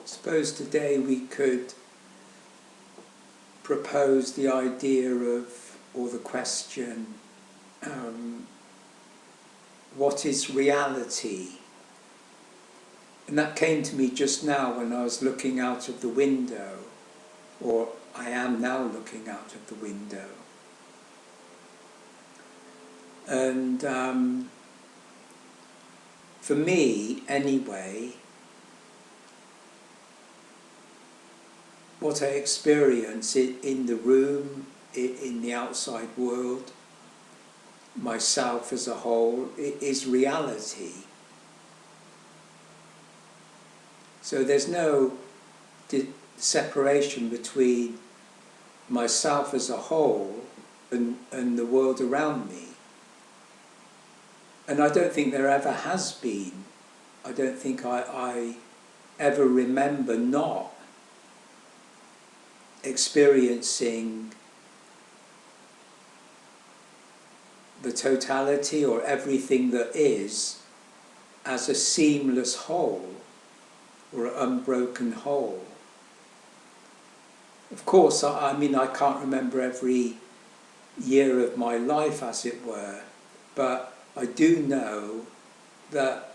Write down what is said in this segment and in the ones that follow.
Suppose today we could propose the idea of, or the question, what is reality? And that came to me just now when I was looking out of the window, or I am now looking out of the window. And for me, anyway, what I experience in the room, in the outside world, myself as a whole, is reality. So there's no separation between myself as a whole and the world around me. And I don't think there ever has been. I don't think I ever remember not experiencing the totality or everything that is as a seamless whole or an unbroken whole. Of course, I mean, I can't remember every year of my life, as it were, but I do know that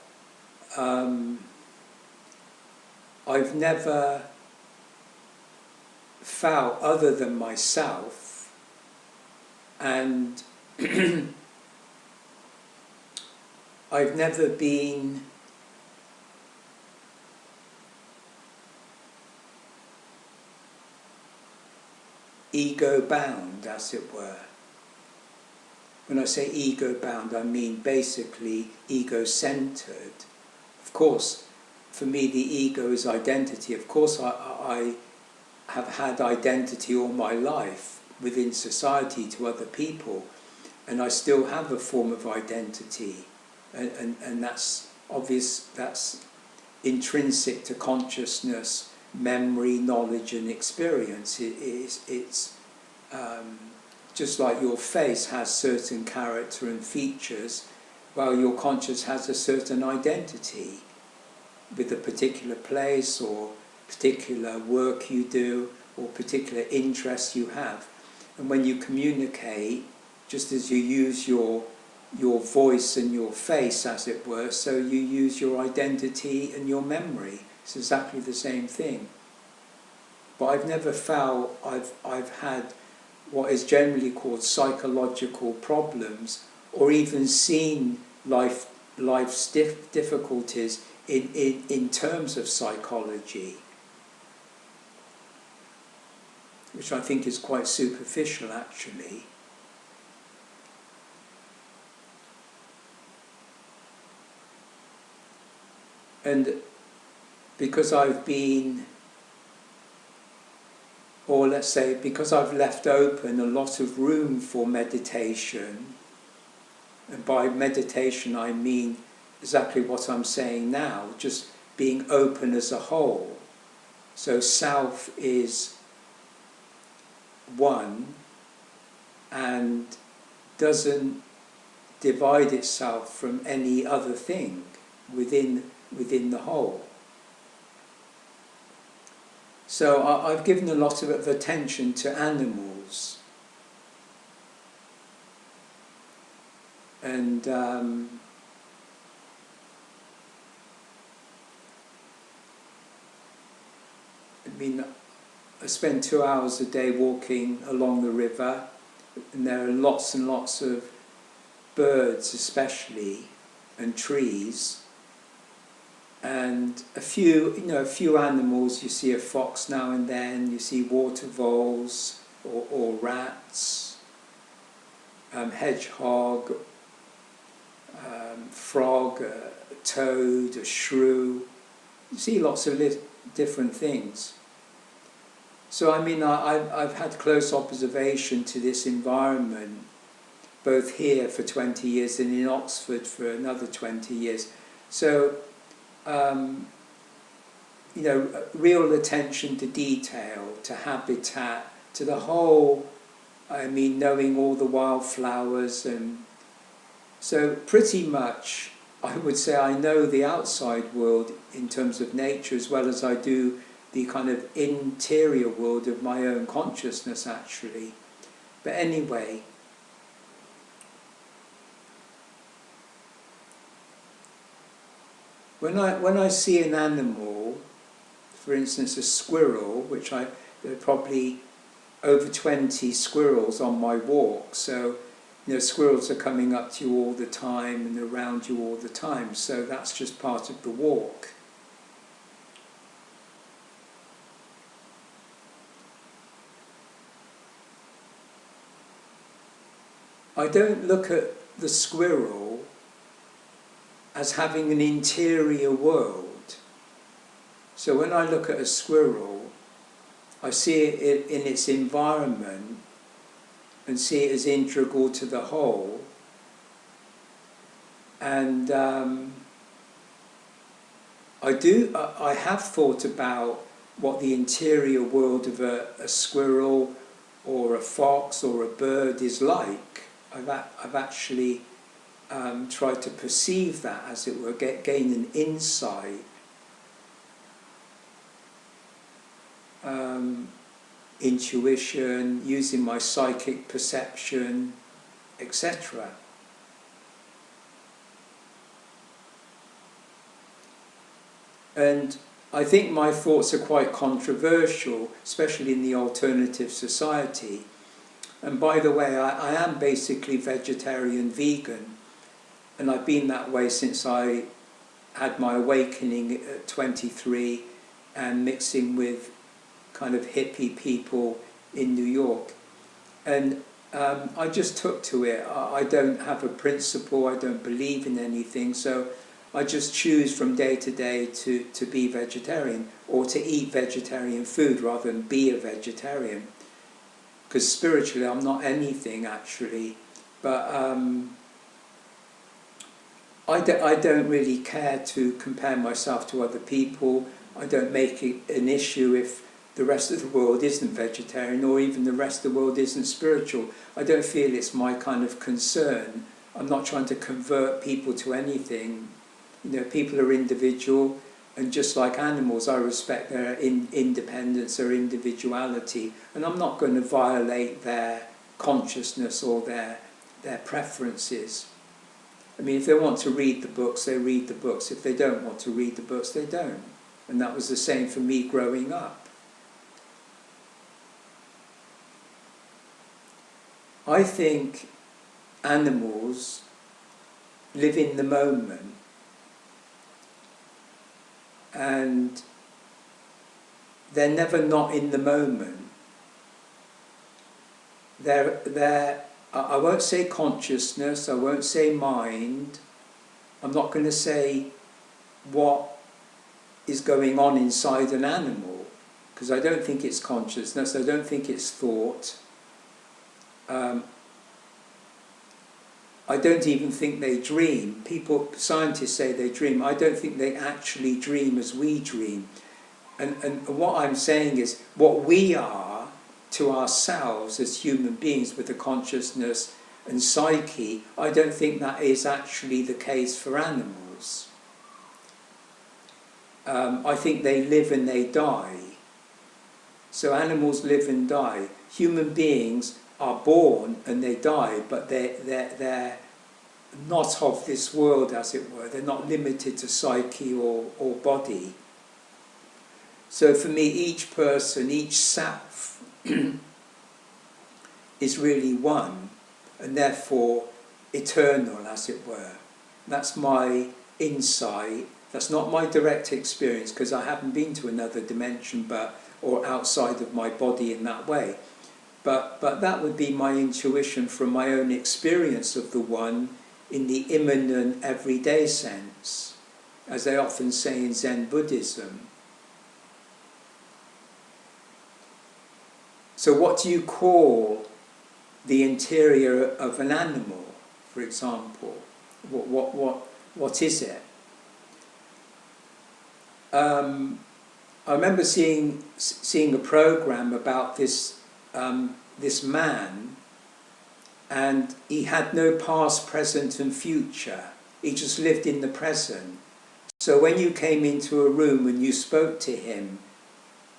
I've never felt other than myself, and I've never been ego-bound, as it were. When I say ego-bound, I mean basically ego-centered. Of course, for me the ego is identity. Of course I have had identity all my life within society to other people, and I still have a form of identity, and that's obvious, that's intrinsic to consciousness, memory, knowledge and experience. It's just like your face has certain character and features, while your conscious has a certain identity with a particular place or particular work you do or particular interests you have. And when you communicate, just as you use your voice and your face, as it were, so you use your identity and your memory. It's exactly the same thing. But I've never felt I've had what is generally called psychological problems, or even seen life's difficulties in terms of psychology, which I think is quite superficial, actually. And because I've been, or let's say because I've left open a lot of room for meditation, and by meditation I mean exactly what I'm saying now, just being open as a whole. So self is one and doesn't divide itself from any other thing within the whole. So I've given a lot of attention to animals, and I mean, I spend 2 hours a day walking along the river, and there are lots and lots of birds especially, and trees, and a few animals. You see a fox now and then, you see water voles or rats, hedgehog, frog, a toad, a shrew. You see lots of different things. So I mean, I've had close observation to this environment, both here for 20 years and in Oxford for another 20 years. So real attention to detail, to habitat, to the whole, I mean, knowing all the wildflowers, and so pretty much I would say I know the outside world in terms of nature as well as I do the kind of interior world of my own consciousness, actually. But anyway, when I see an animal, for instance a squirrel, which there are probably over 20 squirrels on my walk, so squirrels are coming up to you all the time and around you all the time, so that's just part of the walk. I don't look at the squirrel as having an interior world. So when I look at a squirrel, I see it in its environment and see it as integral to the whole. And I have thought about what the interior world of a squirrel or a fox or a bird is like. I've actually tried to perceive that, as it were, gain an insight. Intuition, using my psychic perception, etc. And I think my thoughts are quite controversial, especially in the alternative society. And by the way, I am basically vegetarian vegan, and I've been that way since I had my awakening at 23 and mixing with kind of hippie people in New York. And I just took to it. I don't have a principle, I don't believe in anything, so I just choose from day to day to be vegetarian, or to eat vegetarian food rather than be a vegetarian. Because spiritually I'm not anything, actually. But I don't really care to compare myself to other people. I don't make it an issue if the rest of the world isn't vegetarian, or even the rest of the world isn't spiritual. I don't feel it's my kind of concern. I'm not trying to convert people to anything. People are individual, and just like animals, I respect their independence, their individuality, and I'm not going to violate their consciousness or their preferences. I mean, if they want to read the books, they read the books. If they don't want to read the books, they don't. And that was the same for me growing up. I think animals live in the moment, and they're never not in the moment. I won't say consciousness, I won't say mind, I'm not going to say what is going on inside an animal, because I don't think it's consciousness, I don't think it's thought. I don't even think they dream. Scientists say they dream. I don't think they actually dream as we dream. And what I'm saying is, what we are to ourselves as human beings with a consciousness and psyche, I don't think that is actually the case for animals. I think they live and they die. So animals live and die. Human beings are born and they die, but they're not of this world, as it were. They're not limited to psyche or body. So for me, each person, each self is really one, and therefore eternal, as it were. That's my insight. That's not my direct experience, because I haven't been to another dimension or outside of my body in that way. But that would be my intuition from my own experience of the one in the immanent everyday sense, as they often say in Zen Buddhism. So what do you call the interior of an animal, for example? What is it? I remember seeing a program about this man, and he had no past, present and future. He just lived in the present. So when you came into a room and you spoke to him,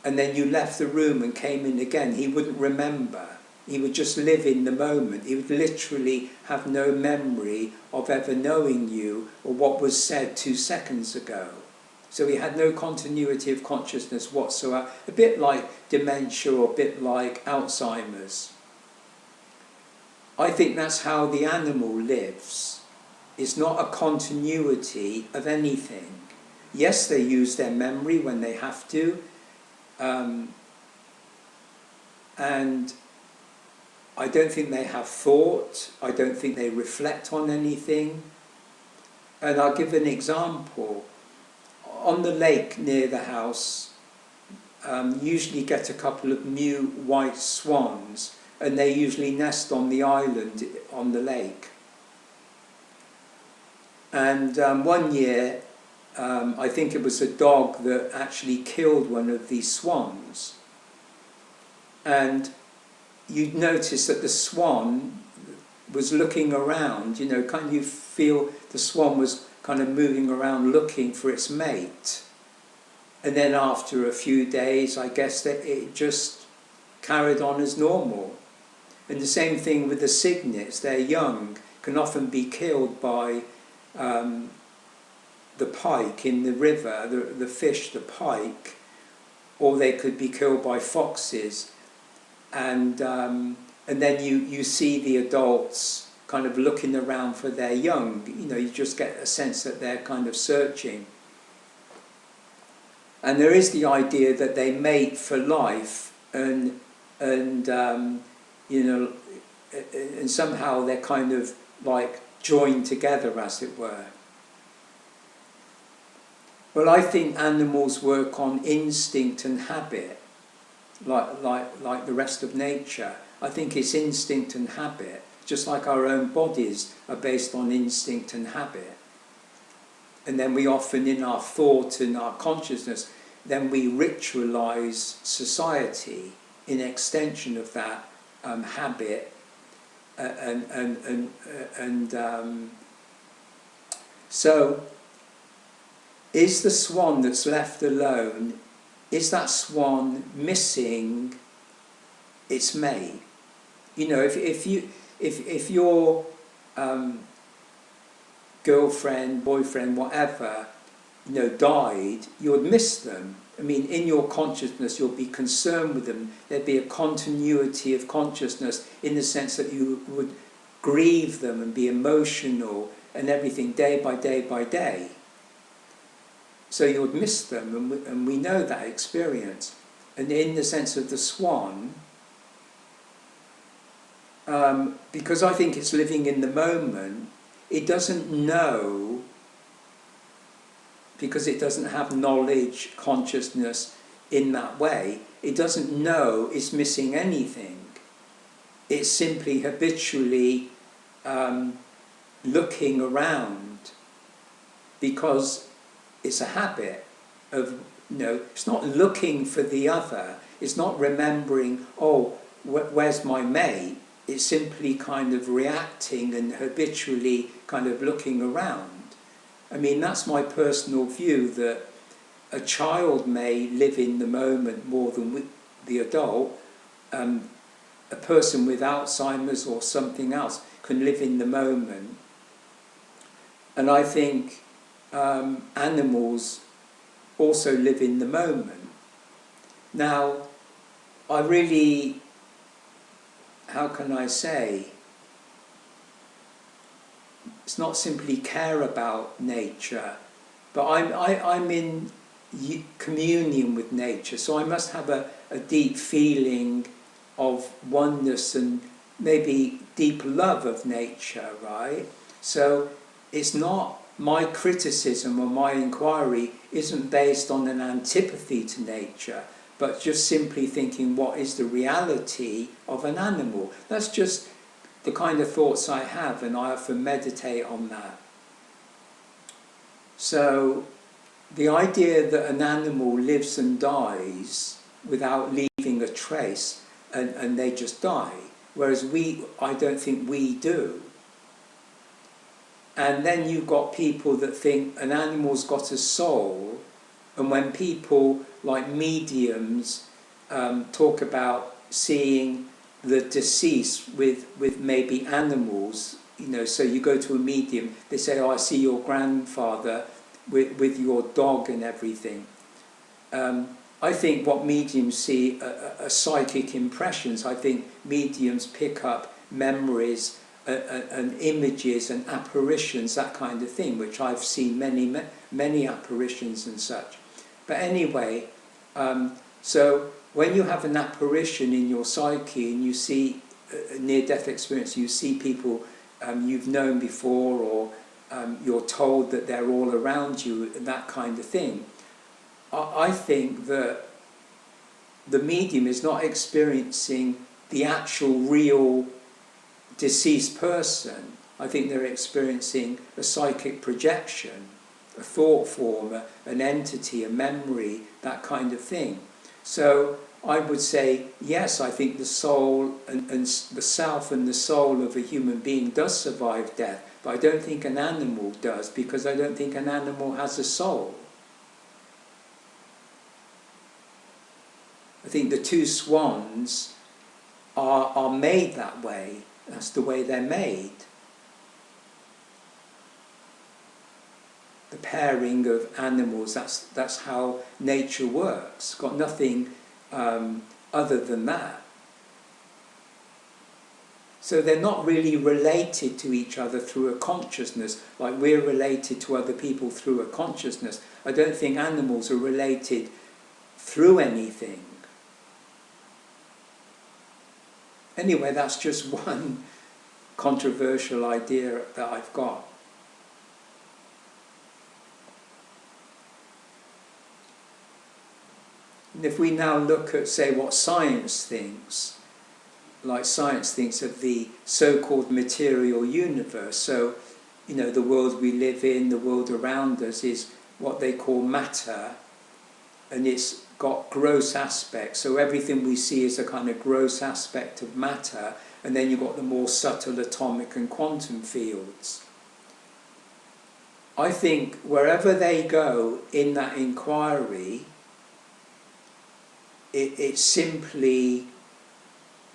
and then you left the room and came in again, he wouldn't remember. He would just live in the moment. He would literally have no memory of ever knowing you or what was said 2 seconds ago. So he had no continuity of consciousness whatsoever. A bit like dementia or a bit like Alzheimer's. I think that's how the animal lives. It's not a continuity of anything. Yes, they use their memory when they have to, and I don't think they have thought. I don't think they reflect on anything. And I'll give an example. On the lake near the house, usually get a couple of new white swans, and they usually nest on the island on the lake. And one year, I think it was a dog that actually killed one of these swans. And you'd notice that the swan was looking around, kind of feel the swan was kind of moving around looking for its mate. And then after a few days, I guess that it just carried on as normal. And the same thing with the cygnets. They're young, can often be killed by the pike in the river, the fish, the pike, or they could be killed by foxes. And then you see the adults kind of looking around for their young. You just get a sense that they're kind of searching. And there is the idea that they mate for life, and somehow they're kind of like joined together, as it were. Well, I think animals work on instinct and habit, like the rest of nature. I think it's instinct and habit, just like our own bodies are based on instinct and habit. And then we often, in our thought and our consciousness, then we ritualize society in extension of that habit. So, is the swan that's left alone, is that swan missing its mate? If your girlfriend, boyfriend, whatever, died, you would miss them. I mean, in your consciousness, you'll be concerned with them. There'd be a continuity of consciousness in the sense that you would grieve them and be emotional and everything day by day by day. So you would miss them, and we know that experience. And in the sense of the swan, because I think it's living in the moment, it doesn't know, because it doesn't have knowledge, consciousness in that way, it doesn't know it's missing anything. It's simply habitually looking around, because it's a habit of, it's not looking for the other, it's not remembering, where's my mate? It's simply kind of reacting and habitually kind of looking around. I mean, that's my personal view, that a child may live in the moment more than the adult. A person with Alzheimer's or something else can live in the moment. And I think animals also live in the moment. Now, I really, how can I say, it's not simply care about nature, but I'm in communion with nature, so I must have a deep feeling of oneness and maybe deep love of nature, right? So it's not, my criticism or my inquiry isn't based on an antipathy to nature, but just simply thinking, what is the reality of an animal? That's just the kind of thoughts I have, and I often meditate on that. So the idea that an animal lives and dies without leaving a trace, and they just die, whereas I don't think we do. And then you've got people that think an animal's got a soul, and when people like mediums talk about seeing the deceased with maybe animals, you know, so you go to a medium, they say, oh, I see your grandfather with your dog and everything. I think what mediums see are psychic impressions. I think mediums pick up memories and images and apparitions, that kind of thing, which I've seen many apparitions and such. But anyway, so when you have an apparition in your psyche and you see a near-death experience, you see people you've known before, or you're told that they're all around you, and that kind of thing, I think that the medium is not experiencing the actual real deceased person. I think they're experiencing a psychic projection, a thought form, an entity, a memory, that kind of thing. So I would say, yes, I think the soul and the self and the soul of a human being does survive death, but I don't think an animal does, because I don't think an animal has a soul. I think the two swans are made that way. That's the way they're made. The pairing of animals, that's how nature works. Got nothing other than that. So they're not really related to each other through a consciousness, like we're related to other people through a consciousness. I don't think animals are related through anything. Anyway, that's just one controversial idea that I've got. And if we now look at, say, what science thinks, like science thinks of the so-called material universe, so, you know, the world we live in, the world around us is what they call matter, and it's got gross aspects, so everything we see is a kind of gross aspect of matter, and then you've got the more subtle atomic and quantum fields. I think wherever they go in that inquiry, it's simply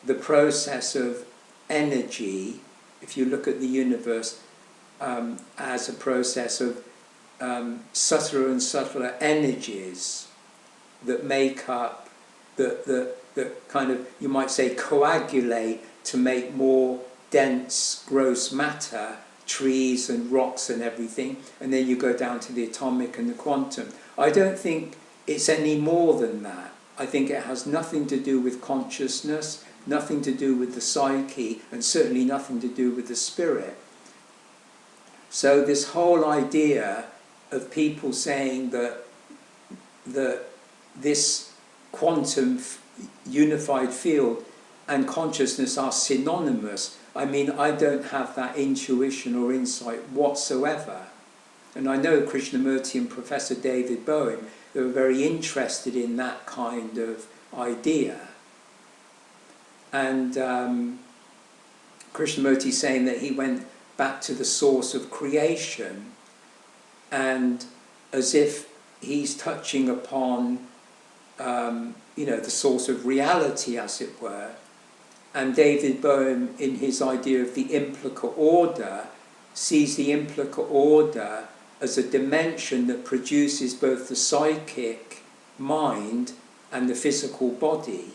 the process of energy. If you look at the universe as a process of subtler and subtler energies that make up, that kind of, you might say, coagulate to make more dense, gross matter, trees and rocks and everything, and then you go down to the atomic and the quantum. I don't think it's any more than that. I think it has nothing to do with consciousness, nothing to do with the psyche, and certainly nothing to do with the spirit. So this whole idea of people saying that this quantum unified field and consciousness are synonymous, I mean, I don't have that intuition or insight whatsoever. And I know Krishnamurti and Professor David Bohm, they were very interested in that kind of idea. And Krishnamurti saying that he went back to the source of creation, and as if he's touching upon the source of reality, as it were. And David Bohm, in his idea of the implicate order, sees the implicate order as a dimension that produces both the psychic mind and the physical body.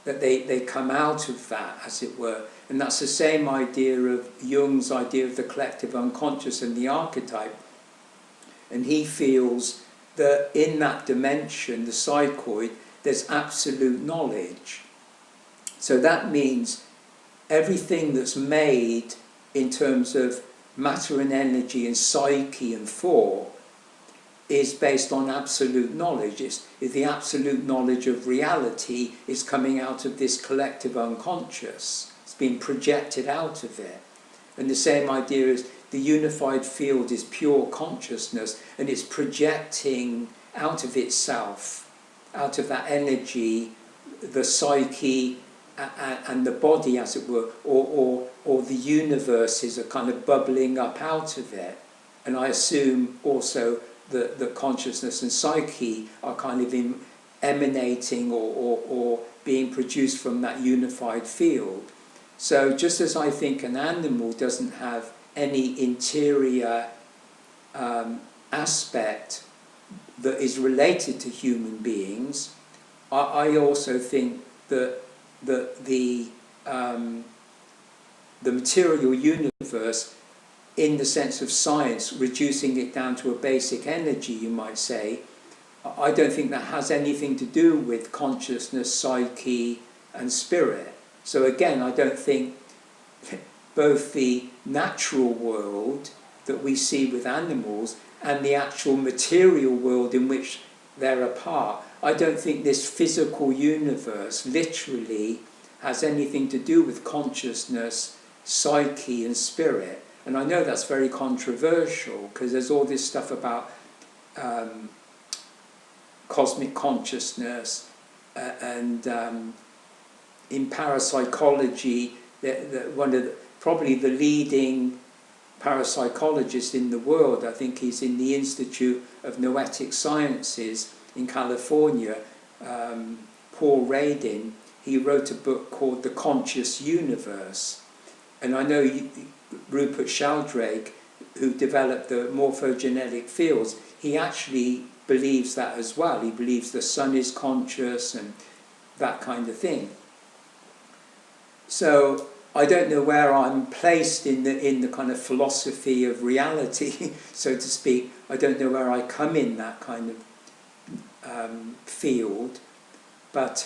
That they come out of that, as it were. And that's the same idea of Jung's idea of the collective unconscious and the archetype. And he feels that in that dimension, the psychoid, there's absolute knowledge. So that means everything that's made in terms of matter and energy and psyche and thought is based on absolute knowledge. It's the absolute knowledge of reality is coming out of this collective unconscious. It's being projected out of it. And the same idea is the unified field is pure consciousness, and it's projecting out of itself, out of that energy, the psyche and the body, as it were, or the universes are kind of bubbling up out of it. And I assume also that consciousness and psyche are kind of emanating or being produced from that unified field. So just as I think an animal doesn't have any interior aspect that is related to human beings, I also think that the material universe, in the sense of science, reducing it down to a basic energy, you might say, I don't think that has anything to do with consciousness, psyche and spirit. So again, I don't think both the natural world that we see with animals and the actual material world in which they're a part, I don't think this physical universe literally has anything to do with consciousness, psyche and spirit. And I know that's very controversial because there's all this stuff about cosmic consciousness and in parapsychology, one of probably the leading parapsychologist in the world, I think he's in the Institute of Noetic Sciences in California, Paul Radin. He wrote a book called The Conscious Universe. And I know Rupert Sheldrake, who developed the morphogenetic fields, he actually believes that as well. He believes the sun is conscious and that kind of thing. So I don't know where I'm placed in the kind of philosophy of reality, so to speak. I don't know where I come in that kind of field, but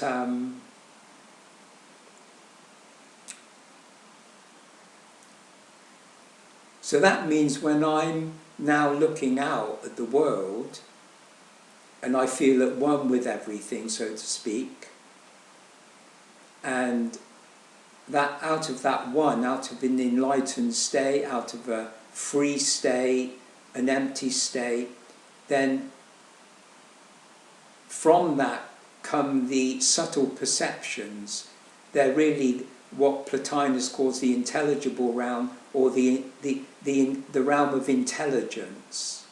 so that means when I'm now looking out at the world and I feel at one with everything, so to speak, and that out of that one, out of an enlightened state, out of a free state, an empty state, then from that come the subtle perceptions. They're really what Plotinus calls the intelligible realm, or the realm of intelligence,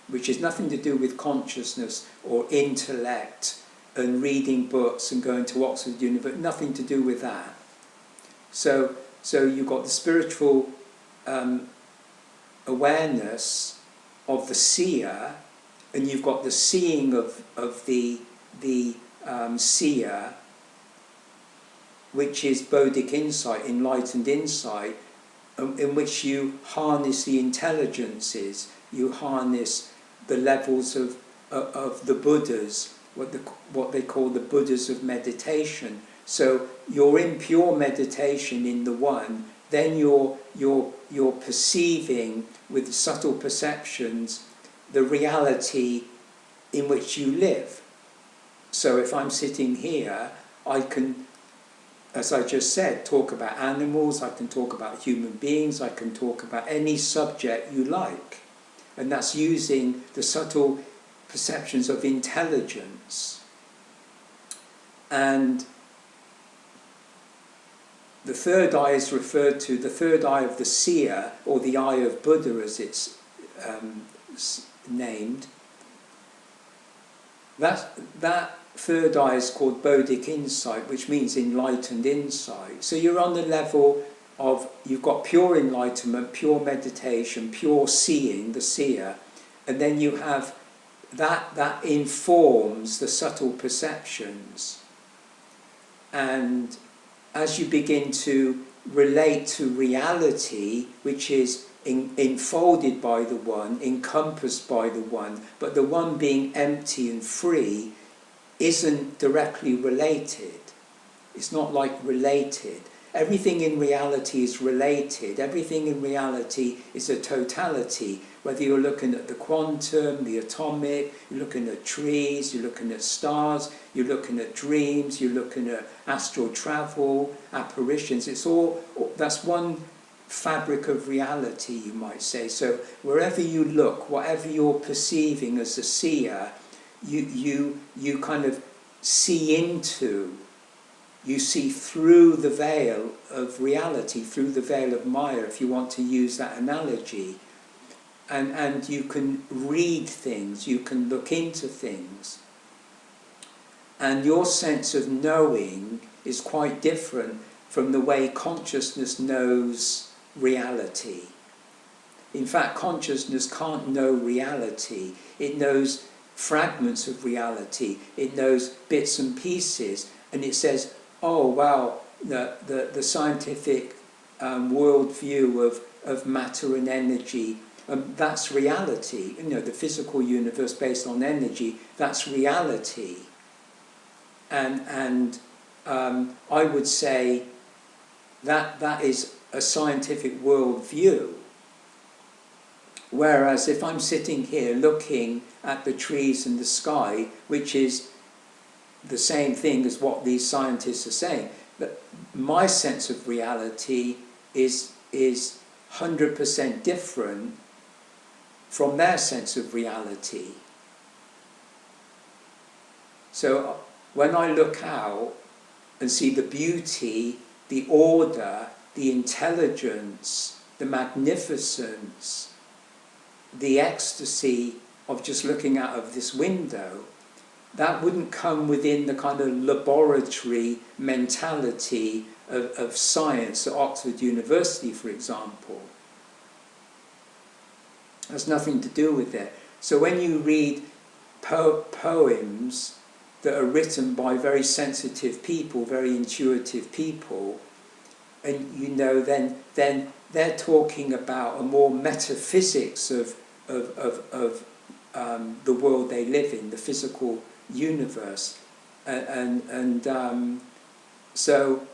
which has nothing to do with consciousness or intellect and reading books and going to Oxford University, nothing to do with that. So you've got the spiritual awareness of the seer, and you've got the seeing of the seer, which is Bodic insight, enlightened insight, in which you harness the intelligences, you harness the levels of the Buddhas, what they call the Buddhas of meditation. So you're in pure meditation in the one, then you're perceiving with subtle perceptions the reality in which you live. So if I'm sitting here, I can, as I just said, talk about animals, I can talk about human beings, I can talk about any subject you like. And that's using the subtle perceptions of intelligence. And the third eye is referred to, the third eye of the seer, or the eye of Buddha as it's named. That third eye is called Bodic insight, which means enlightened insight. So you're on the level of, you've got pure enlightenment, pure meditation, pure seeing, the seer, and then you have that informs the subtle perceptions. And as you begin to relate to reality, which is enfolded by the one, encompassed by the one, but the one being empty and free isn't directly related. It's not like related. Everything in reality is related. Everything in reality is a totality. Whether you're looking at the quantum, the atomic, you're looking at trees, you're looking at stars, you're looking at dreams, you're looking at astral travel, apparitions. It's all, that's one fabric of reality, you might say. So wherever you look, whatever you're perceiving as a seer, you kind of see into you see through the veil of reality, through the veil of Maya, if you want to use that analogy. And you can read things, you can look into things. And your sense of knowing is quite different from the way consciousness knows reality. In fact, consciousness can't know reality. It knows fragments of reality. It knows bits and pieces. And it says, oh, well, the scientific worldview of matter and energy, that's reality. You know, the physical universe based on energy, that's reality. And I would say that is a scientific worldview. Whereas if I'm sitting here looking at the trees and the sky, which is the same thing as what these scientists are saying, that my sense of reality is 100% different from their sense of reality. So when I look out and see the beauty, the order, the intelligence, the magnificence, the ecstasy of just looking out of this window, that wouldn't come within the kind of laboratory mentality of science at Oxford University, for example. Has nothing to do with it. So when you read poems that are written by very sensitive people, very intuitive people, and you know, then they're talking about a more metaphysics of the world they live in, the physical universe, so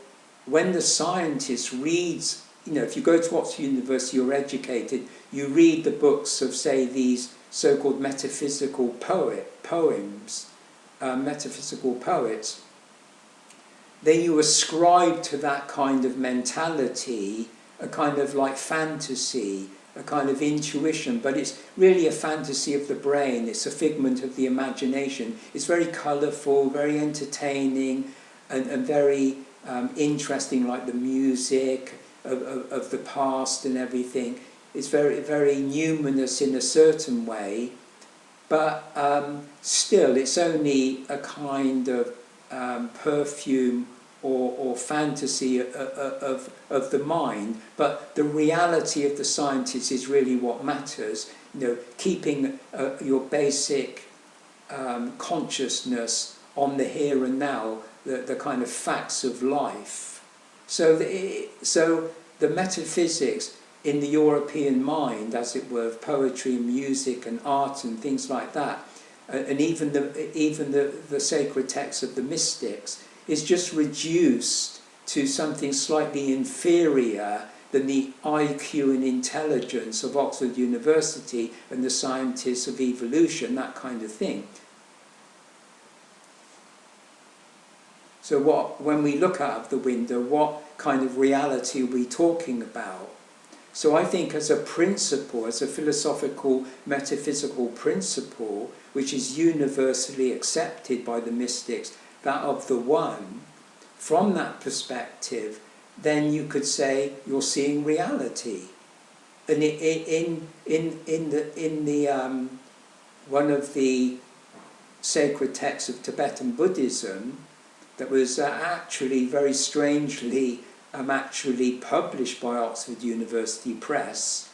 when the scientist reads, you know, if you go to Oxford University, you're educated, you read the books of, say, these so-called metaphysical poems, metaphysical poets, then you ascribe to that kind of mentality a kind of like fantasy, a kind of intuition, but it's really a fantasy of the brain, it's a figment of the imagination. It's very colourful, very entertaining, and very interesting, like the music of the past and everything. It's very, very numinous in a certain way, but still it's only a kind of perfume or fantasy of the mind, but the reality of the scientist is really what matters. You know, keeping your basic consciousness on the here and now, the kind of facts of life. So the metaphysics in the European mind, as it were, of poetry and music and art and things like that, and even the sacred texts of the mystics, is just reduced to something slightly inferior than the IQ and intelligence of Oxford University and the scientists of evolution, that kind of thing. So when we look out of the window, what kind of reality are we talking about? So I think as a principle, as a philosophical, metaphysical principle, which is universally accepted by the mystics, that of the one, from that perspective, then you could say you're seeing reality. And in the one of the sacred texts of Tibetan Buddhism, that was actually very strangely actually published by Oxford University Press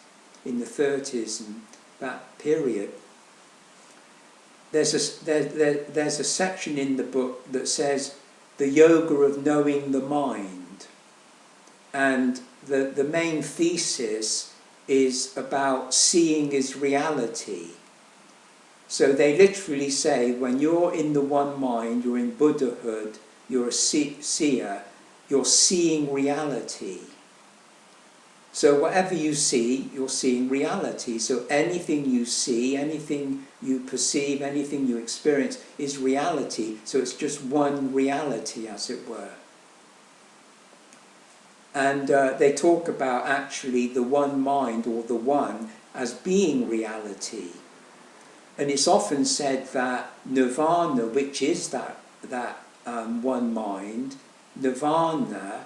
in the 30s and that period. There's a section in the book that says the yoga of knowing the mind, and the main thesis is about seeing is reality. So they literally say when you're in the one mind, you're in Buddhahood, you're a seer, you're seeing reality. So whatever you see, you're seeing reality. So anything you see, anything you perceive, anything you experience is reality. So it's just one reality, as it were. And they talk about actually the one mind, or the one, as being reality. And it's often said that Nirvana, which is that one mind, nirvana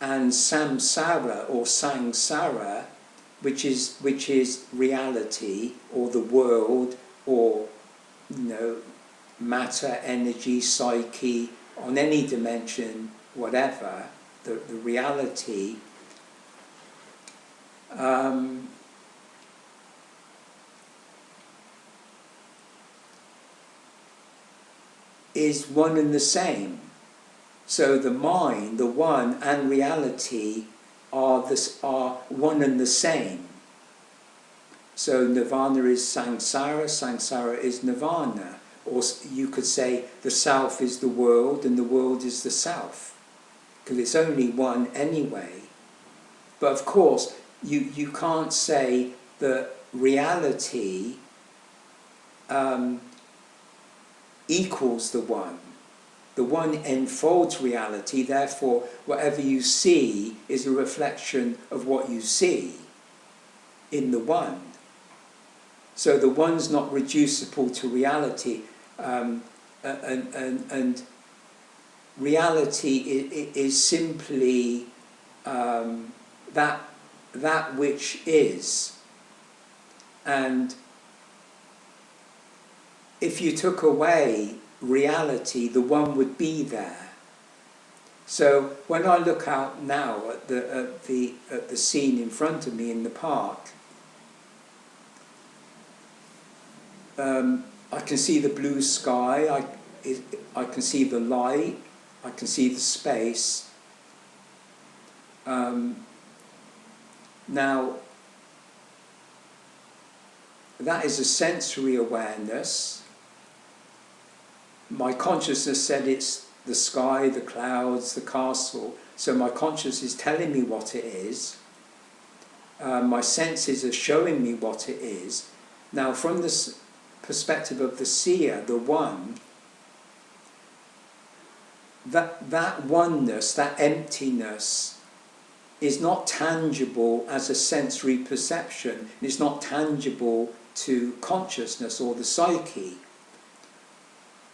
and samsara or sangsara, which is reality or the world, or matter, energy, psyche, on any dimension, whatever, the reality, is one and the same. So the mind, the one, and reality are one and the same. So nirvana is samsara, samsara is nirvana. Or you could say the self is the world and the world is the self, because it's only one anyway. But of course, you can't say that reality equals the one. The one enfolds reality, therefore whatever you see is a reflection of what you see in the one. So the one's not reducible to reality, and reality is simply that which is. And if you took away reality, the one would be there. So when I look out now at the scene in front of me in the park, I can see the blue sky, I can see the light, I can see the space. Now, that is a sensory awareness. My consciousness said it's the sky, the clouds, the castle, so my consciousness is telling me what it is. My senses are showing me what it is. Now, from the perspective of the seer, the one, that oneness, that emptiness, is not tangible as a sensory perception. It's not tangible to consciousness or the psyche.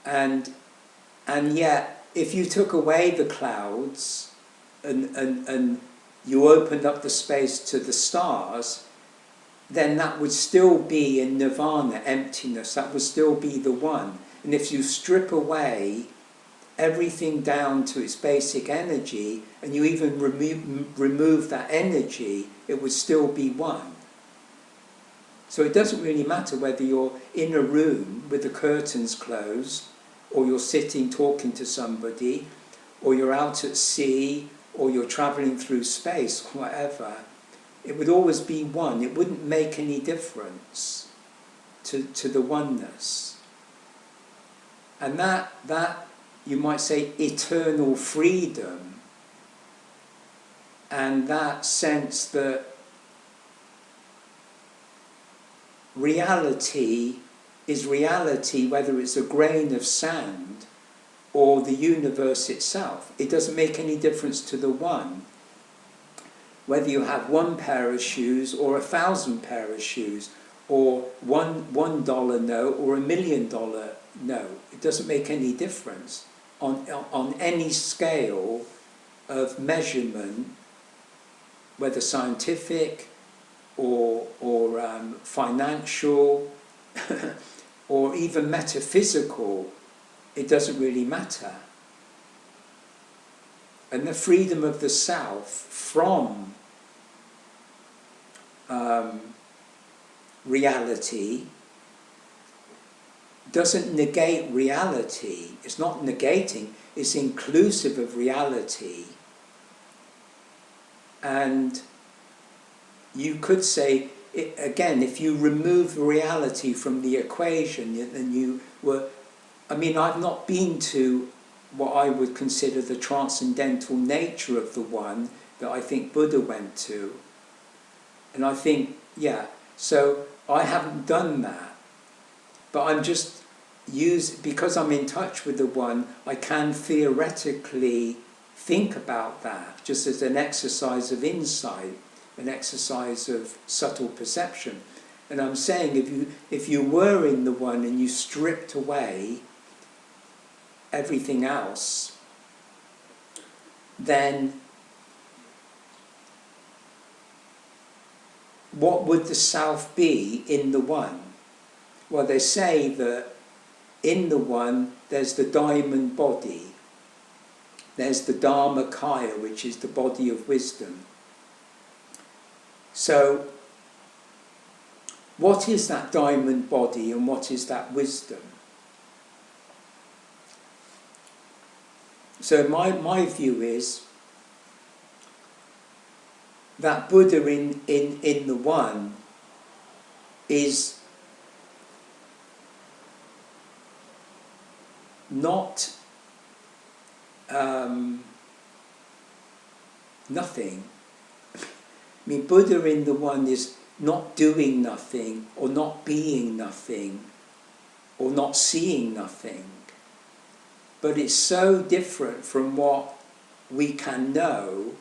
And yet, if you took away the clouds and you opened up the space to the stars, then that would still be in nirvana, emptiness. That would still be the one. And if you strip away everything down to its basic energy, and you even remove that energy, it would still be one. So it doesn't really matter whether you're in a room with the curtains closed, or you're sitting talking to somebody, or you're out at sea, or you're travelling through space, whatever. It would always be one. It wouldn't make any difference to the oneness. And that you might say eternal freedom, and that sense that reality is reality, whether it's a grain of sand or the universe itself. It doesn't make any difference to the one, whether you have one pair of shoes or 1,000 pair of shoes, or $1 note or $1 million note. It doesn't make any difference on any scale of measurement, whether scientific or financial or even metaphysical. It doesn't really matter. And the freedom of the self from reality doesn't negate reality. It's not negating, it's inclusive of reality. And you could say, again, if you remove reality from the equation, then you were... I mean, I've not been to what I would consider the transcendental nature of the one that I think Buddha went to. And I think, yeah, so I haven't done that. But I'm just because I'm in touch with the one, I can theoretically think about that, just as an exercise of insight, an exercise of subtle perception. And I'm saying, if you were in the one and you stripped away everything else, then what would the self be in the one? Well, they say that in the one there's the diamond body, there's the Dharmakaya, which is the body of wisdom. So what is that diamond body and what is that wisdom? So my view is that Buddha in the one is not nothing. I mean, Buddha in the one is not doing nothing, or not being nothing, or not seeing nothing. But it's so different from what we can know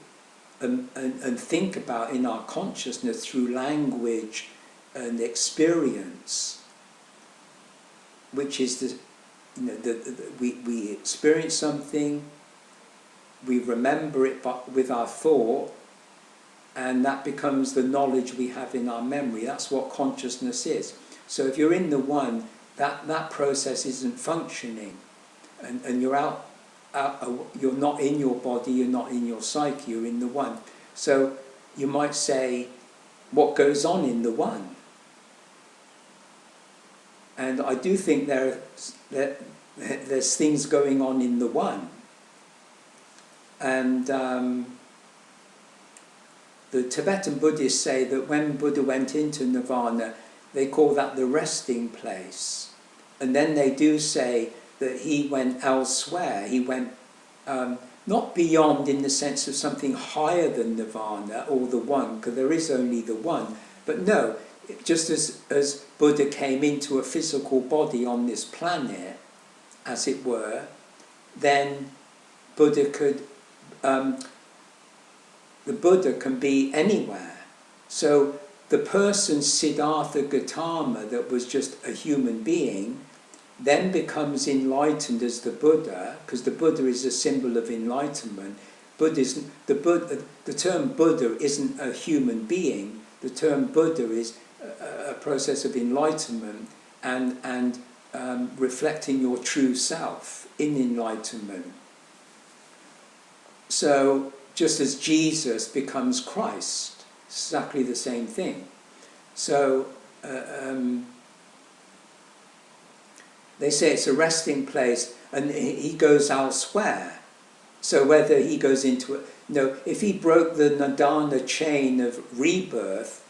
and think about in our consciousness through language and experience, which is we experience something, we remember it with our thought, and that becomes the knowledge we have in our memory. That's what consciousness is. So if you're in the one, that process isn't functioning, and you're you're not in your body, you're not in your psyche, you're in the one. So you might say, what goes on in the one? And I do think there's things going on in the one. And the Tibetan Buddhists say that when Buddha went into Nirvana, they call that the resting place. And then they do say that he went elsewhere. He went not beyond in the sense of something higher than Nirvana or the one, because there is only the one. But no, just as Buddha came into a physical body on this planet, as it were, then Buddha could, the Buddha can be anywhere. So the person Siddhartha Gautama that was just a human being then becomes enlightened as the Buddha, because the Buddha is a symbol of enlightenment. The term Buddha isn't a human being. The term Buddha is a process of enlightenment and reflecting your true self in enlightenment. So just as Jesus becomes Christ, exactly the same thing. So they say it's a resting place, and he goes elsewhere. So whether he goes into it, if he broke the Nirvana chain of rebirth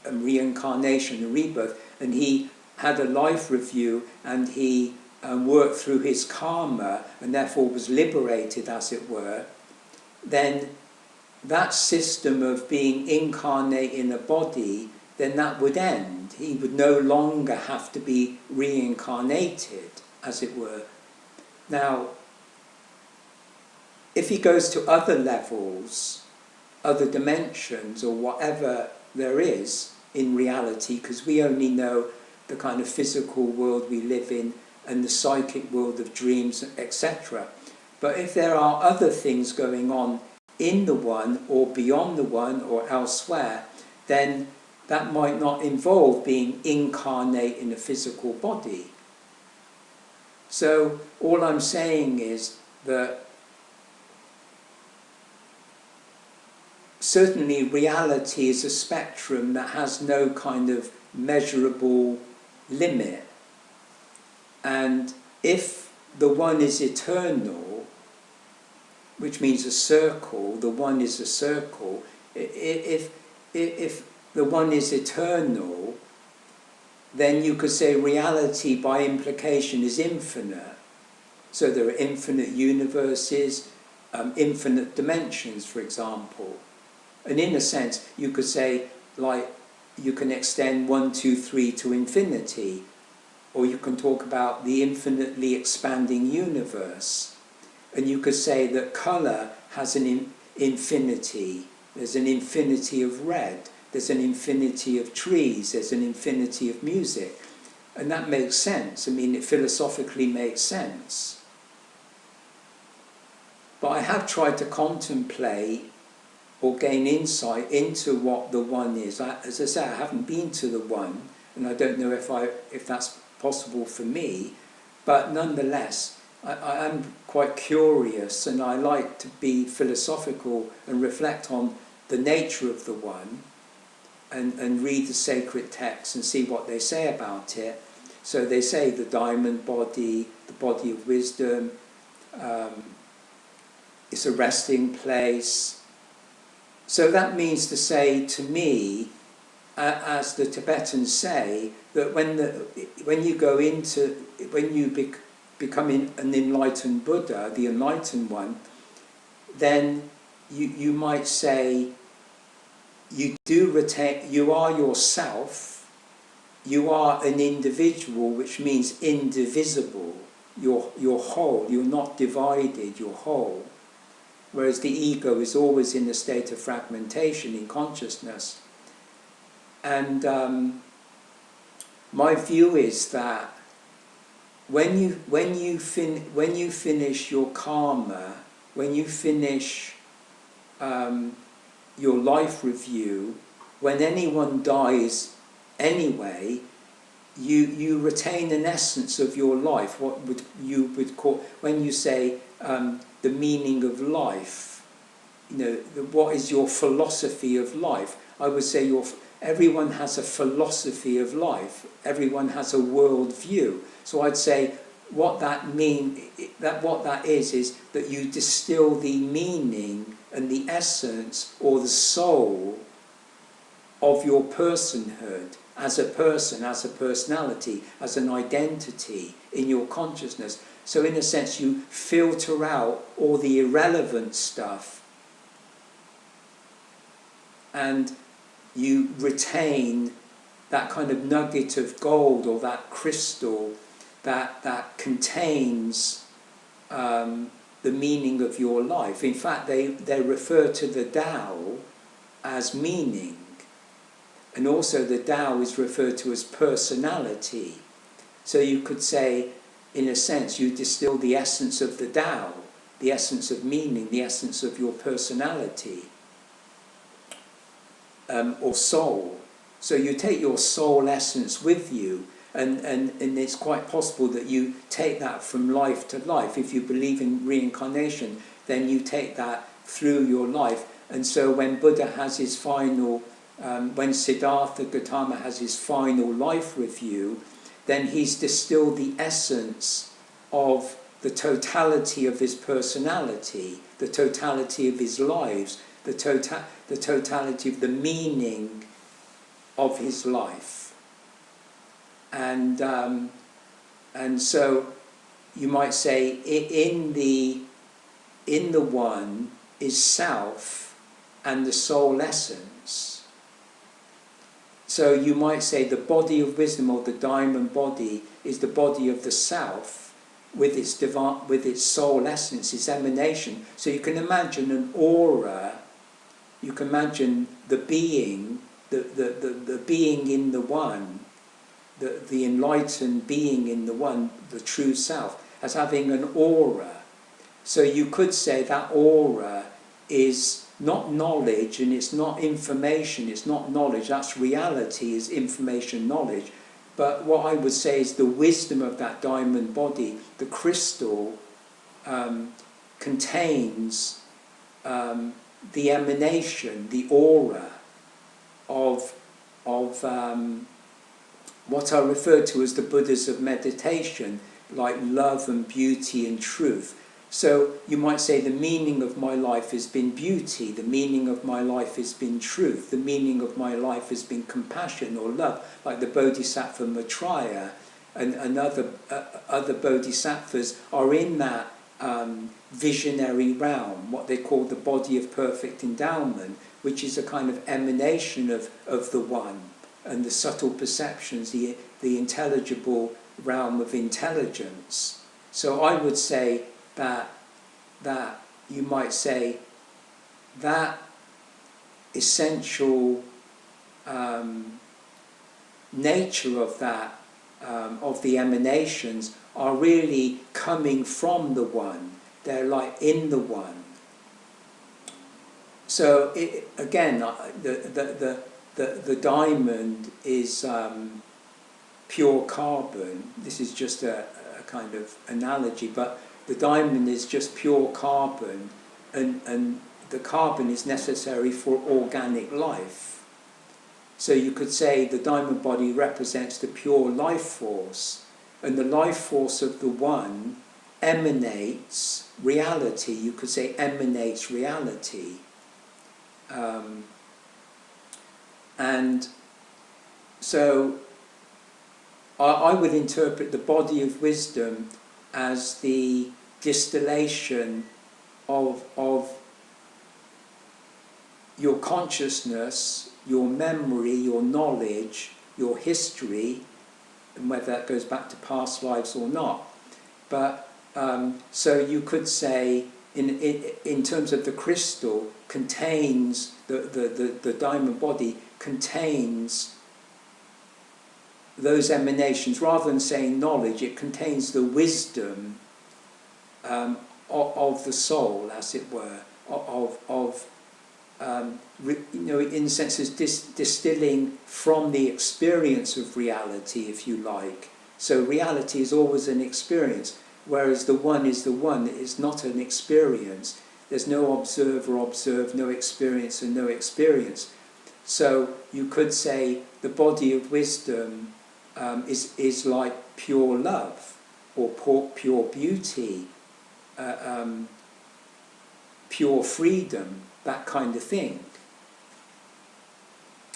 and reincarnation and rebirth, and he had a life review and he worked through his karma and therefore was liberated, as it were, then that system of being incarnate in a body, then that would end. He would no longer have to be reincarnated, as it were. Now, if he goes to other levels, other dimensions, or whatever there is in reality, because we only know the kind of physical world we live in and the psychic world of dreams, etc. But if there are other things going on in the one, or beyond the one, or elsewhere, then that might not involve being incarnate in a physical body. So all I'm saying is that certainly reality is a spectrum that has no kind of measurable limit. And if the one is eternal, which means a circle, the one is a circle, if the one is eternal, then you could say reality by implication is infinite. So there are infinite universes, infinite dimensions, for example. And in a sense, you could say, like, you can extend 1, 2, 3 to infinity, or you can talk about the infinitely expanding universe. And you could say that colour has an infinity. There's an infinity of red. There's an infinity of trees. There's an infinity of music. And that makes sense. I mean, it philosophically makes sense. But I have tried to contemplate or gain insight into what the one is. As I say, I haven't been to the one, and I don't know if that's possible for me, but nonetheless, I am quite curious, and I like to be philosophical and reflect on the nature of the one, and read the sacred texts and see what they say about it. So they say the diamond body, the body of wisdom, it's a resting place. So that means to say to me, as the Tibetans say, that when you become an enlightened Buddha, the enlightened one, then you might say you do retain, you are yourself, you are an individual, which means indivisible. You're whole, you're not divided, you're whole. Whereas the ego is always in a state of fragmentation in consciousness. And my view is that when you finish your karma, when you finish your life review, when anyone dies anyway, you retain an essence of your life. What you would call, when you say the meaning of life, what is your philosophy of life? I would say everyone has a philosophy of life. Everyone has a world view. So I'd say what that is that you distill the meaning and the essence or the soul of your personhood as a person, as a personality, as an identity in your consciousness. So in a sense you filter out all the irrelevant stuff and you retain that kind of nugget of gold or that crystal that contains the meaning of your life. In fact, they refer to the Tao as meaning. And also the Tao is referred to as personality. So you could say, in a sense, you distill the essence of the Tao, the essence of meaning, the essence of your personality, or soul. So you take your soul essence with you, and it's quite possible that you take that from life to life. If you believe in reincarnation, then you take that through your life. And so when Buddha has his final, when Siddhartha Gautama has his final life review, then he's distilled the essence of the totality of his personality, the totality of his lives, the totality of the meaning of his life. And so you might say in the one is self and the soul essence. So you might say the body of wisdom, or the diamond body, is the body of the self with its soul essence, its emanation. So you can imagine an aura, you can imagine the being, the being in the one, the enlightened being in the one, the true self, as having an aura. So you could say that aura is not knowledge, and it's not information, it's not knowledge, that's reality, is information, knowledge. But what I would say is the wisdom of that diamond body, the crystal, contains the emanation, the aura of what are referred to as the Buddhas of meditation, like love and beauty and truth. So you might say the meaning of my life has been beauty, the meaning of my life has been truth, the meaning of my life has been compassion or love, like the Bodhisattva Maitreya and other bodhisattvas are in that visionary realm, what they call the body of perfect endowment, which is a kind of emanation of the one, and the subtle perceptions, the intelligible realm of intelligence. So I would say that you might say that essential nature of that, of the emanations, are really coming from the one. they're like in the one. So again, the diamond is pure carbon. This is just a kind of analogy, but the diamond is just pure carbon, and the carbon is necessary for organic life. So you could say the diamond body represents the pure life force, and the life force of the one emanates reality. You could say emanates reality. And so I would interpret the body of wisdom as the distillation of your consciousness, your memory, your knowledge, your history, and whether that goes back to past lives or not. But so you could say, in terms of the crystal, contains the diamond body contains those emanations. Rather than saying knowledge, it contains the wisdom of the soul, as it were, in a sense, is distilling from the experience of reality, if you like. So reality is always an experience, whereas the one is the one. It is not an experience. There's no observer observed, no experience, and no experience. So you could say the body of wisdom is like pure love, or pure beauty, pure freedom, that kind of thing.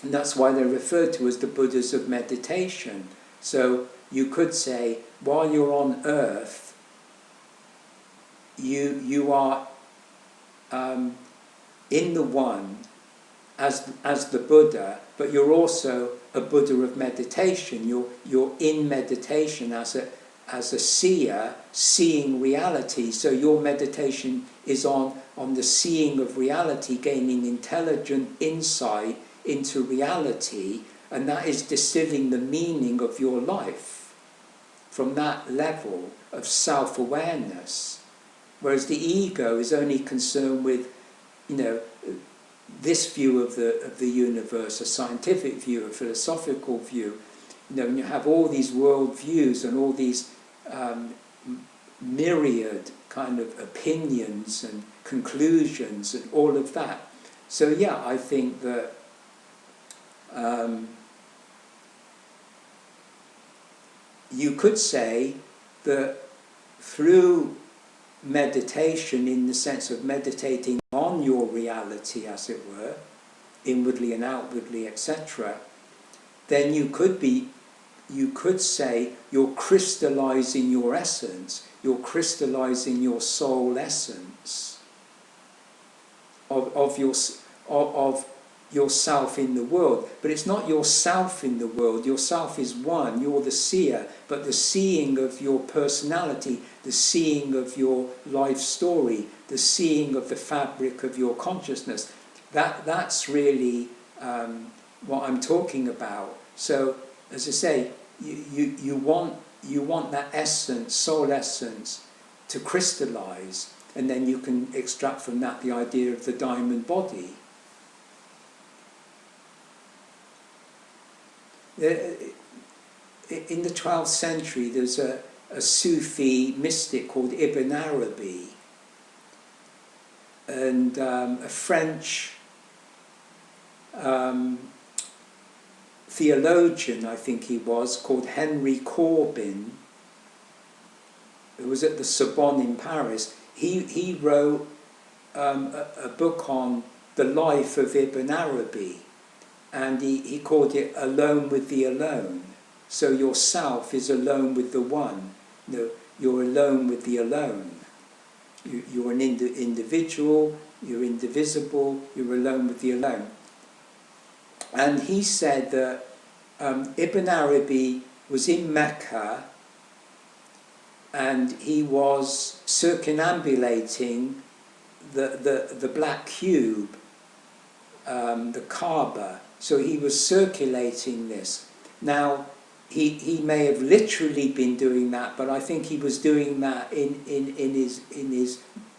And that's why they're referred to as the Buddhas of meditation. So you could say, while you're on earth, you are in the one as the Buddha, but you're also a Buddha of meditation. You're in meditation as a seer, seeing reality. So your meditation is on the seeing of reality, gaining intelligent insight into reality, and that is distilling the meaning of your life from that level of self-awareness. Whereas the ego is only concerned with, this view of the universe, a scientific view, a philosophical view. And you have all these world views and all these myriad kind of opinions and conclusions and all of that. So yeah, I think that you could say that through meditation, in the sense of meditating on your reality, as it were, inwardly and outwardly, etc., then you could say you're crystallizing your essence, you're crystallizing your soul essence of yourself in the world. But it's not yourself in the world. Yourself is one. You're the seer. But the seeing of your personality, the seeing of your life story, the seeing of the fabric of your consciousness, that's really what I'm talking about. So, as I say, you want that essence, soul essence, to crystallize, and then you can extract from that the idea of the diamond body. In the 12th century, there's a Sufi mystic called Ibn Arabi, and a French theologian, I think he was, called Henry Corbin, who was at the Sorbonne in Paris. He wrote a book on the life of Ibn Arabi, and he called it Alone with the Alone. So yourself is alone with the one. You're alone with the alone. You're an individual, you're indivisible, you're alone with the alone. And he said that Ibn Arabi was in Mecca, and he was circumambulating the black cube, the Kaaba. So he was circulating this. Now, he may have literally been doing that, but I think he was doing that in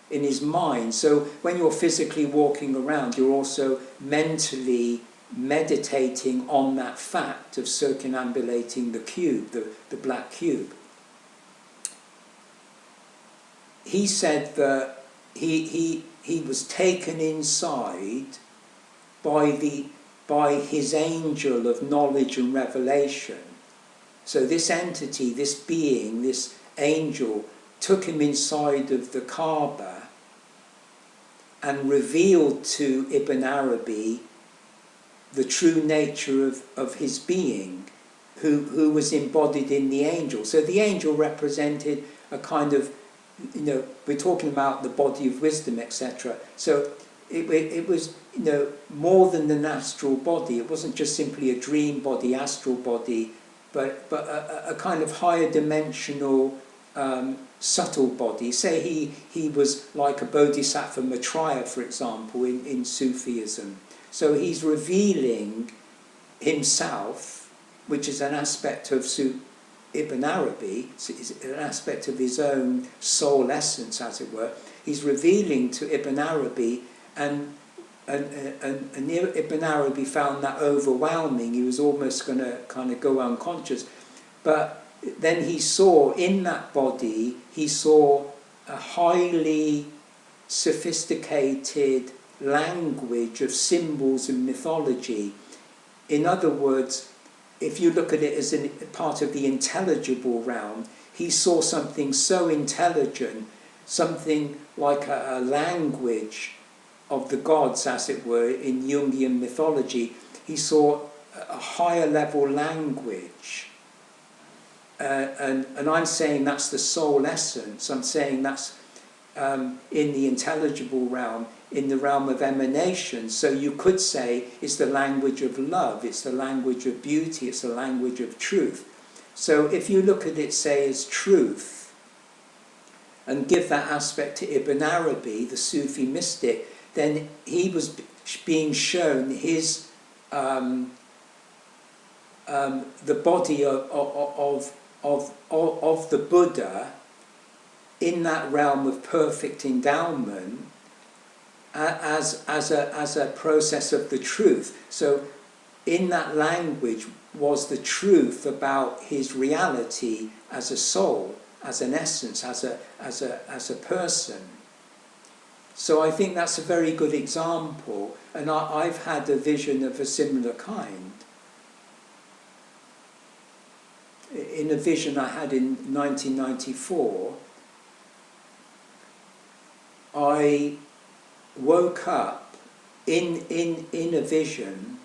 his mind. So when you're physically walking around, you're also mentally meditating on that fact of circumambulating the cube, the black cube. He said that he was taken inside by his angel of knowledge and revelation. So this entity, this being, this angel, took him inside of the Kaaba and revealed to Ibn Arabi the true nature of his being, who was embodied in the angel. So the angel represented a kind of, we're talking about the body of wisdom, etc. So it was, more than an astral body. It wasn't just simply a dream body, astral body, but a kind of higher dimensional, subtle body. Say he was like a Bodhisattva Maitreya, for example, in Sufism. So he's revealing himself, which is an aspect of Ibn Arabi, an aspect of his own soul essence, as it were. He's revealing to Ibn Arabi, and Ibn Arabi found that overwhelming. He was almost going to kind of go unconscious. But then he saw in that body, he saw a highly sophisticated language of symbols and mythology. In other words, if you look at it as a part of the intelligible realm, he saw something so intelligent, something like a language of the gods, as it were, in Jungian mythology. He saw a higher level language. And I'm saying that's the soul essence. I'm saying that's in the intelligible realm, in the realm of emanation. So you could say it's the language of love, it's the language of beauty, it's the language of truth. So if you look at it, say, as truth, and give that aspect to Ibn Arabi, the Sufi mystic, then he was being shown his the body of the Buddha in that realm of perfect endowment as a process of the truth. So in that language was the truth about his reality as a soul, as an essence, as a person. So I think that's a very good example, and I've had a vision of a similar kind. In a vision I had in 1994, I woke up in a vision,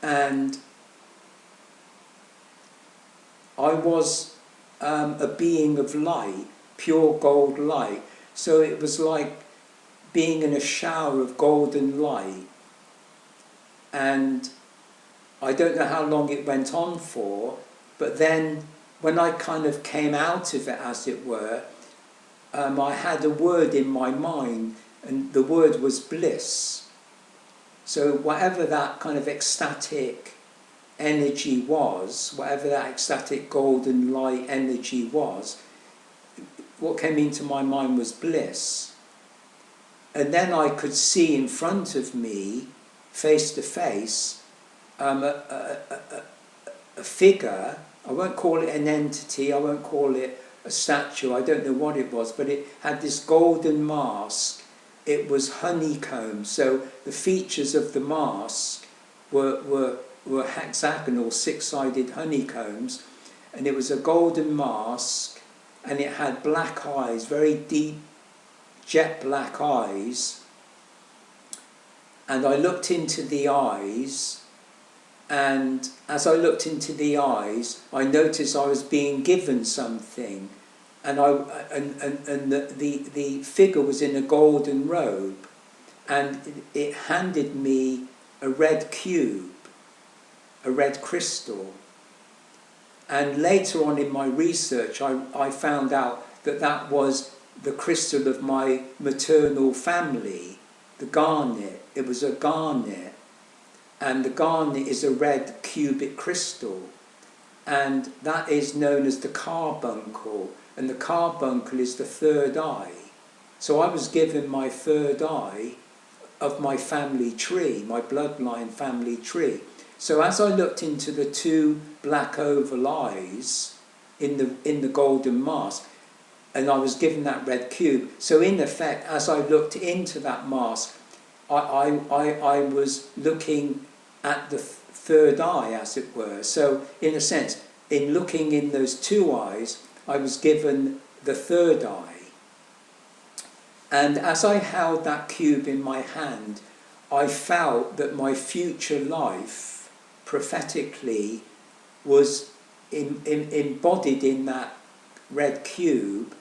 and I was a being of light, pure gold light. So it was like being in a shower of golden light. And I don't know how long it went on for, but then when I kind of came out of it, as it were, I had a word in my mind, and the word was bliss. So whatever that kind of ecstatic energy was, whatever that ecstatic golden light energy was, what came into my mind was bliss. And then I could see in front of me, face to face, a figure. I won't call it an entity, I won't call it a statue, I don't know what it was, but it had this golden mask. It was honeycomb, so the features of the mask were hexagonal, six-sided honeycombs, and it was a golden mask, and it had black eyes, very deep, jet black eyes. And I looked into the eyes, and as I looked into the eyes, I noticed I was being given something, and the figure was in a golden robe, and it handed me a red cube, a red crystal. And later on in my research, I found out that that was the crystal of my maternal family, the garnet. It was a garnet. and the garnet is a red cubic crystal, and that is known as the carbuncle, and the carbuncle is the third eye. So I was given my third eye of my family tree, my bloodline family tree. So as I looked into the two black oval eyes in the golden mask, and I was given that red cube, so in effect, as I looked into that mask, I was looking at the third eye, as it were. So in a sense, in looking in those two eyes, I was given the third eye. And as I held that cube in my hand, I felt that my future life, prophetically, was embodied in that red cube,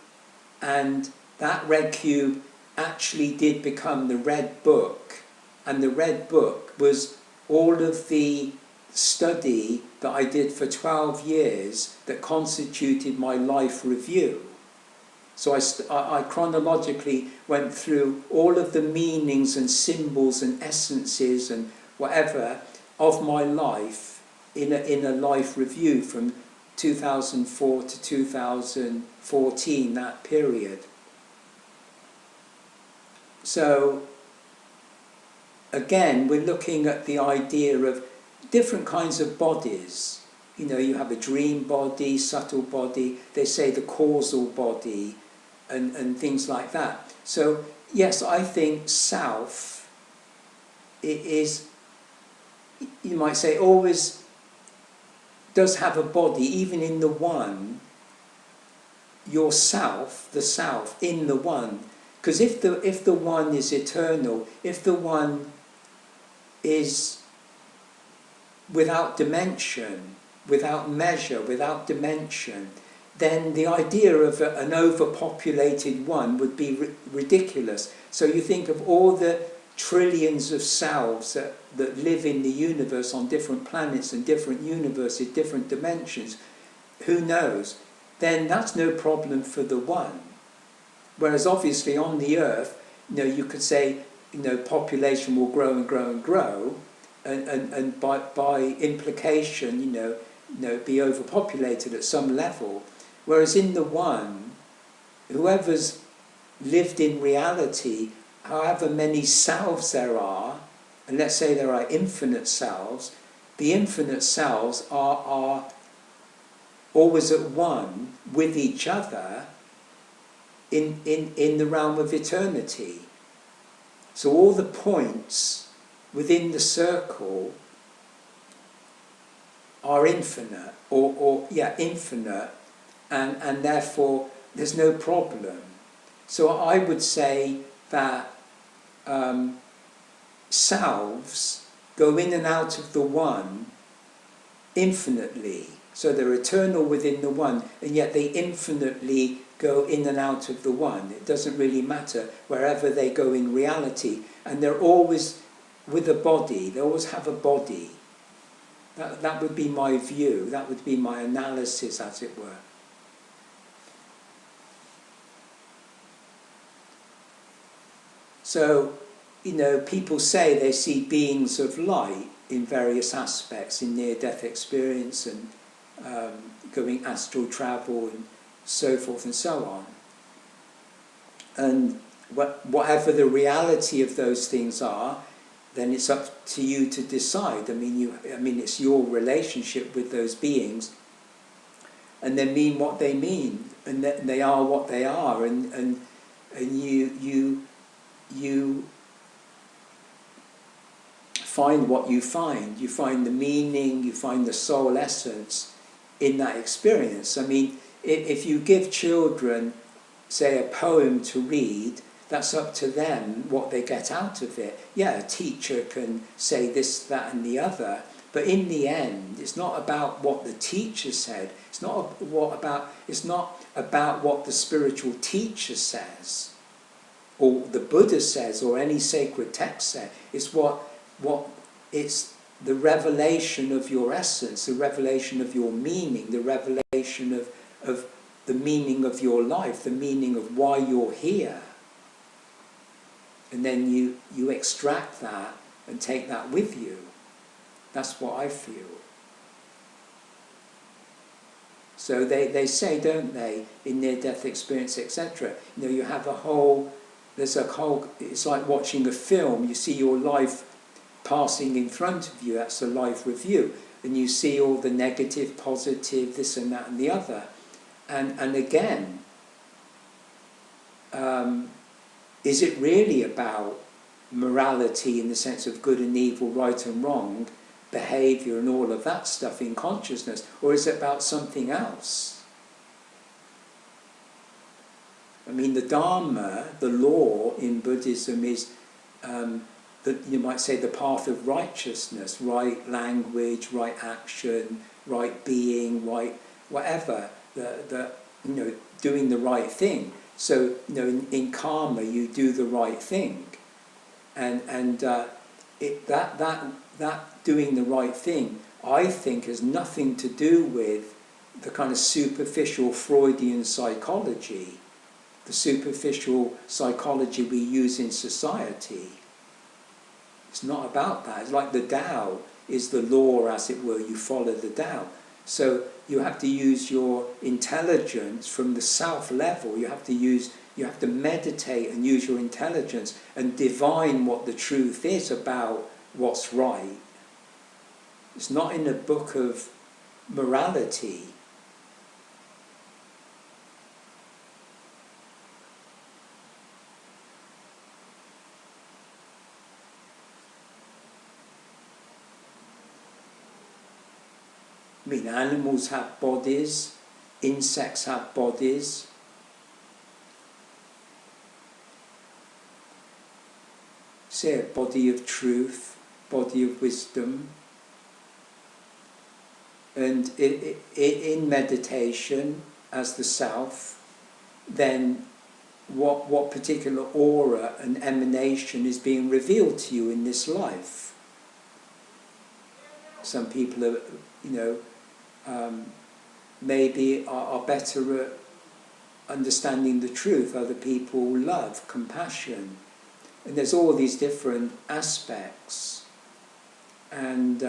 and that red cube actually did become the red book, and the red book was all of the study that I did for 12 years that constituted my life review. So I chronologically went through all of the meanings and symbols and essences and whatever of my life in a life review from 2004 to 2014, that period. So again, we're looking at the idea of different kinds of bodies. You know, you have a dream body, subtle body, they say the causal body, and things like that. So yes, I think self, it is, you might say, always does have a body, even in the one, yourself, the self, in the one. Because if the one is eternal, if the one is without dimension, without measure, without dimension, then the idea of an overpopulated one would be ridiculous. So you think of all the trillions of selves that live in the universe on different planets and different universes, different dimensions, who knows? Then that's no problem for the one. Whereas obviously on the earth, you know, you could say, you know, population will grow and grow and grow, and by implication, you know, be overpopulated at some level. Whereas in the one, whoever's lived in reality, however many selves there are, and let's say there are infinite selves, the infinite selves are always at one with each other in the realm of eternity. So all the points within the circle are infinite, infinite, and therefore there's no problem. So I would say that selves go in and out of the one infinitely. So they're eternal within the one, and yet they infinitely go in and out of the one. It doesn't really matter wherever they go in reality, and they're always with a body. They always have a body. That would be my view. That would be my analysis, as it were. So, you know, people say they see beings of light in various aspects, in near-death experience and going astral travel and so forth and so on. And whatever the reality of those things are, then it's up to you to decide. I mean, it's your relationship with those beings, and they mean what they mean, and they are what they are, and you find what you find. You find the meaning, you find the soul essence in that experience. I mean, if you give children, say, a poem to read, that's up to them what they get out of it. Yeah, a teacher can say this, that and the other, but in the end, it's not about what the teacher said. It's not about what the spiritual teacher says, or the Buddha says, or any sacred text says. It's it's the revelation of your essence, the revelation of your meaning, the revelation of the meaning of your life, the meaning of why you're here. And then you extract that and take that with you. That's what I feel. So they say, don't they, in near-death experience, etc., you know, you have there's a whole, it's like watching a film. You see your life passing in front of you, that's a life review, and you see all the negative, positive, this and that and the other. And again, is it really about morality in the sense of good and evil, right and wrong, behaviour and all of that stuff in consciousness, or is it about something else? I mean, the Dharma, the law in Buddhism is, you might say, the path of righteousness, right language, right action, right being, right whatever, you know, doing the right thing. So, you know, in karma, you do the right thing, and that doing the right thing, I think, has nothing to do with the kind of superficial Freudian psychology, the superficial psychology we use in society. It's not about that. It's like the Tao is the law, as it were. You follow the Tao. So you have to use your intelligence from the self level. You have to meditate and use your intelligence and divine what the truth is about what's right. It's not in a book of morality. I mean, animals have bodies, insects have bodies. Say a body of truth, body of wisdom. And in meditation, as the self, then what particular aura and emanation is being revealed to you in this life? Some people are, you know, maybe are better at understanding the truth. Other people love, compassion. And there's all these different aspects. And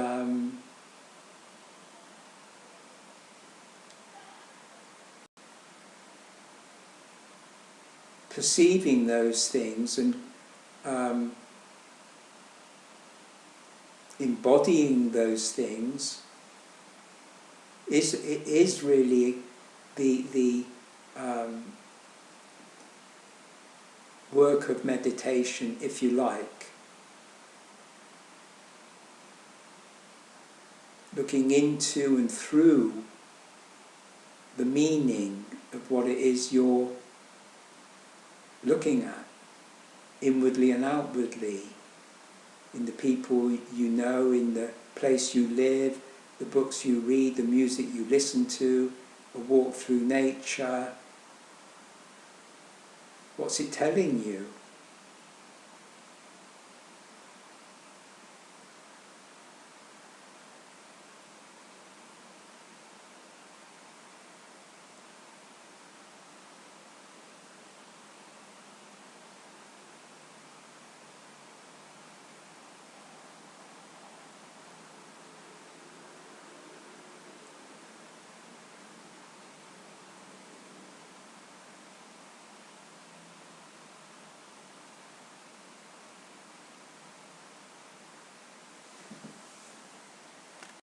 perceiving those things and embodying those things is really the work of meditation, if you like. Looking into and through the meaning of what it is you're looking at, inwardly and outwardly, in the people you know, in the place you live, the books you read, the music you listen to, a walk through nature. What's it telling you?